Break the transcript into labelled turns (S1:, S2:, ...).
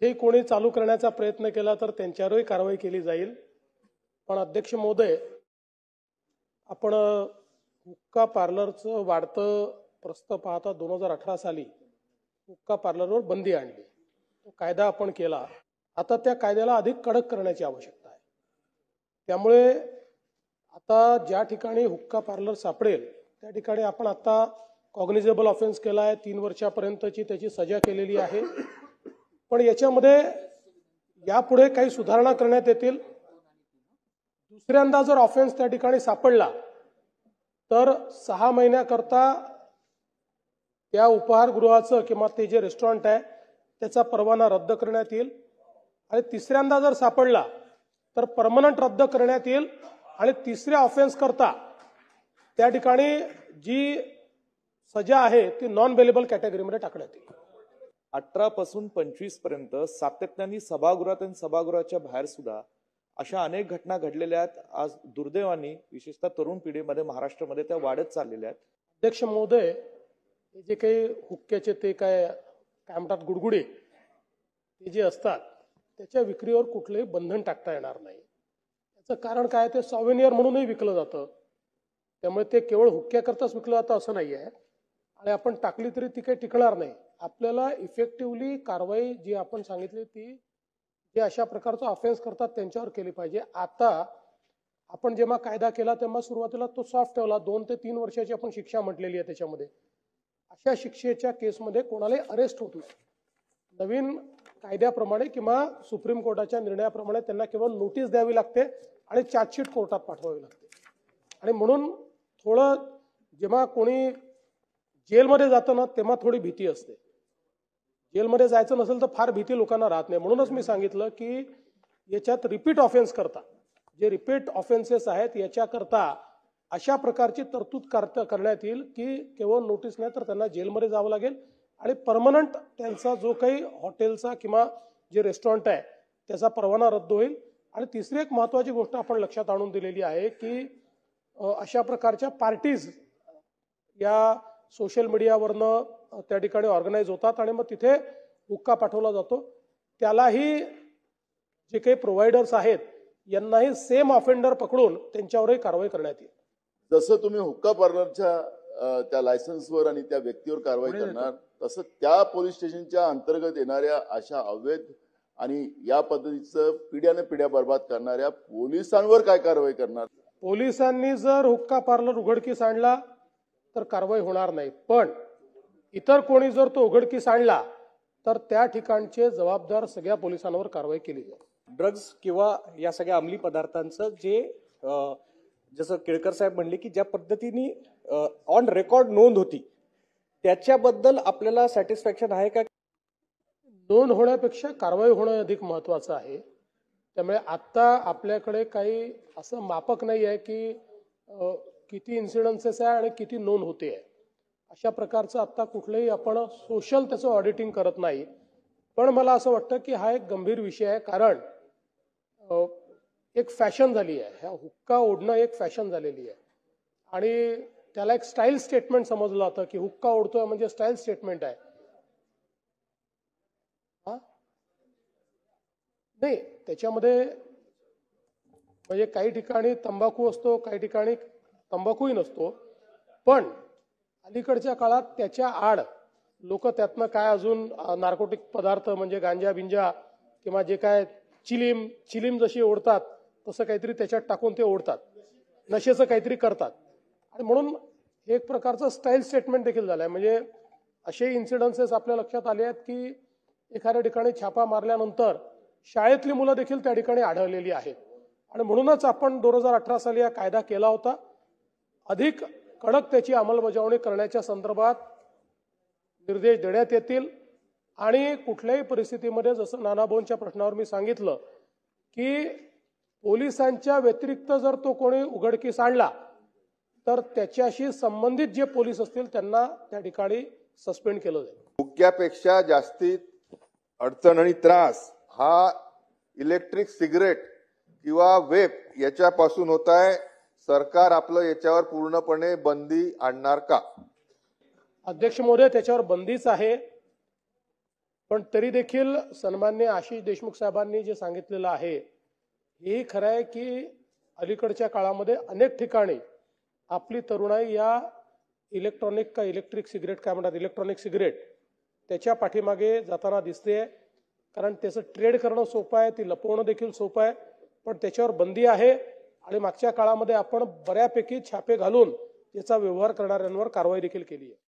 S1: हे कोणी चालू करण्याचा प्रयत्न केला तर त्यांच्यावरही कारवाई केली जाईल। पण अध्यक्ष महोदय, आपण हुक्का पार्लरचं वाढतं प्रस्ताव पाहता 2018 साली हुक्का पार्लरवर बंदी आणली, तो कायदा आपण केला। आता त्या कायद्याला अधिक कडक करण्याची आवश्यकता आहे। त्यामुळे आता ज्या ठिकाणी हुक्का पार्लर सापडेल त्या ठिकाणी आपण आता कॉग्निजेबल ऑफेन्स केला आहे, 3 वर्षापर्यंतची त्याची सजा केलेली आहे। पण याच्यामध्ये यापुढे काही सुधारणा करण्यात येतील। दुसऱ्यांदा जर ऑफेन्स त्या ठिकाणी सापडला तर 6 महिन्याकरता त्या उपहारगृहाचं किंवा ते जे रेस्टॉरंट आहे त्याचा परवाना रद्द करण्यात येईल, आणि तिसऱ्यांदा जर सापडला तर परमनंट रद्द करण्यात येईल, आणि तिसऱ्या ऑफेन्स करता त्या ठिकाणी जी सजा आहे ती नॉन बेलेबल कॅटेगरीमध्ये टाकण्यात येईल।
S2: 18 पासून 25 पर्यंत सातत्याने सभागृहात आणि सभागृहाच्या बाहेर सुद्धा अशा अनेक घटना घडलेल्या आहेत। आज दुर्दैवाने विशेषतः तरुण पिढीमध्ये महाराष्ट्रामध्ये त्या वाढत चाललेल्या आहेत।
S1: अध्यक्ष महोदय, जे काही हुक्क्याचे ते काय म्हणतात गुडगुडे ते जे असतात त्याच्या विक्रीवर कुठलेही बंधन टाकता येणार नाही। याचं कारण काय, ते सॉव्हेनियर म्हणूनही विकलं जातं, त्यामुळे ते केवळ हुक्क्याकरताच विकलं जातं असं नाही आहे, आणि आपण टाकली तरी ती काही टिकणार नाही। आपल्याला इफेक्टिव्हली कारवाई जी आपण सांगितली ती जे अशा प्रकारचा ऑफेन्स करतात त्यांच्यावर केली पाहिजे। आता आपण जेव्हा कायदा केला तेव्हा सुरुवातीला तो सॉफ्ट ठेवला, 2 ते 3 वर्षाची आपण शिक्षा म्हटलेली आहे त्याच्यामध्ये। अशा शिक्षेच्या केसमध्ये कोणालाही अरेस्ट होत नाही। नवीन कायद्याप्रमाणे किंवा सुप्रीम कोर्टाच्या निर्णयाप्रमाणे त्यांना केवळ नोटीस द्यावी लागते आणि चार्जशीट कोर्टात पाठवावी लागते। आणि म्हणून थोडं जेव्हा कोणी जेलमध्ये जातं ना तेव्हा थोडी भीती असते। जेलमध्ये जायचं नसेल तर फार भीती लोकांना राहत नाही। म्हणूनच मी सांगितलं की याच्यात रिपीट ऑफेन्स करता जे रिपीट ऑफेन्सेस आहेत याच्याकरता अशा प्रकारची तरतूद करण्यात येईल की केवळ नोटीस नाही तर त्यांना जेलमध्ये जावं लागेल, आणि परमनंट त्यांचा जो काही हॉटेलचा किंवा जे रेस्टॉरंट आहे त्याचा परवाना रद्द होईल। आणि तिसरी एक महत्त्वाची गोष्ट आपण लक्षात आणून दिलेली आहे की अशा प्रकारच्या पार्टीज या सोशल मीडियावरनं त्या ठिकाणी ऑर्गनाईज होतात आणि मग तिथे हुक्का पाठवला जातो, त्यालाही जे काही प्रोव्हायडर्स आहेत यांनाही सेम ऑफेंडर पकडून त्यांच्यावरही कारवाई करण्यात येईल।
S3: जसं तुम्ही हुक्का पार्लरच्या त्या लायसन्सवर आणि त्या व्यक्तीवर कारवाई करणार, तसं त्या पोलीस स्टेशनच्या अंतर्गत येणाऱ्या अशा अवैध आणि या पद्धतीचं पिढ्याने पिढ्या बर्बाद करणाऱ्या पोलिसांवर काय कारवाई करणार?
S1: पोलिसांनी जर हुक्का पार्लर उघडकीस आणला तर कारवाई होणार नाही, पण इतर कोणी जर तो उघडकीस आणला तर त्या ठिकाणचे जबाबदार सगळ्या पोलिसांवर कारवाई केली जाईल।
S4: ड्रग्ज किंवा या सगळ्या अंमली पदार्थांचं जे जसं केळकर साहेब म्हणले की ज्या पद्धतीने ऑन रेकॉर्ड नोंद होती त्याच्याबद्दल आपल्याला सॅटिस्फॅक्शन आहे का?
S1: नोंद होण्यापेक्षा कारवाई होणं अधिक महत्त्वाचं आहे। त्यामुळे आता आपल्याकडे काही असं मापक नाही आहे की किती इन्सिडेन्सेस आहे आणि किती नोंद होते आहे। अशा प्रकारचं आता कुठलंही आपण सोशल त्याचं ऑडिटिंग करत नाही, पण मला असं वाटतं की हा एक गंभीर विषय आहे, कारण एक फॅशन झाली आहे, ह्या हुक्का ओढणं एक फॅशन झालेली आहे, आणि त्याला एक स्टाईल स्टेटमेंट समजलं जातं की हुक्का ओढतोय म्हणजे स्टाईल स्टेटमेंट आहे। नाही, त्याच्यामध्ये म्हणजे काही ठिकाणी तंबाखू असतो, काही ठिकाणी तंबाखूही नसतो, पण अलीकडच्या काळात त्याच्या आड लोक त्यातनं काय अजून नार्कोटिक पदार्थ म्हणजे गांजा बिंजा किंवा जे काय चिलीम जशी ओढतात तसं काहीतरी त्याच्यात टाकून ते ओढतात, नशेचं काहीतरी करतात, आणि म्हणून एक प्रकारचं स्टाईल स्टेटमेंट देखील झालंय। म्हणजे असे इन्सिडेन्सेस आपल्या लक्षात आले आहेत की एखाद्या ठिकाणी छापा मारल्यानंतर शाळेतली मुलं देखील त्या ठिकाणी आढळलेली आहेत, आणि म्हणूनच आपण 2018 साली हा कायदा केला होता। अधिक कडक त्याची अंमलबजावणी करण्याच्या संदर्भात निर्देश देण्यात येतील, आणि कुठल्याही परिस्थितीमध्ये जसं नानाभाऊंच्या प्रश्नावर मी सांगितलं की पोलिसांच्या व्यतिरिक्त जर तो कोणी उघडकीस आणला तर त्याच्याशी संबंधित जे पोलीस असतील त्यांना त्या ठिकाणी सस्पेंड केलं जाईल।
S5: हुक्क्यापेक्षा जास्तीत अडचण आणि त्रास हा इलेक्ट्रिक सिगरेट किंवा वेप याच्यापासून होत आहे। सरकार आपलं याच्यावर पूर्णपणे बंदी आणणार का?
S1: अध्यक्ष महोदय, त्याच्यावर बंदीच आहे, पण तरी देखील सन्मान्य आशिष देशमुख साहेबांनी जे सांगितलेलं आहे हे खरं आहे की अलीकडच्या काळामध्ये अनेक ठिकाणी आपली तरुणाई या इलेक्ट्रिक सिगरेट काय म्हणतात इलेक्ट्रॉनिक सिगरेट त्याच्या पाठीमागे जाताना दिसते. कारण त्याचं ट्रेड करणं सोपं आहे, ती लपवणं देखील सोपं आहे, पण त्याच्यावर बंदी आहे आणि मागच्या काळामध्ये आपण बऱ्यापैकी छापे घालून त्याचा व्यवहार करणाऱ्यांवर कारवाई देखील केली आहे.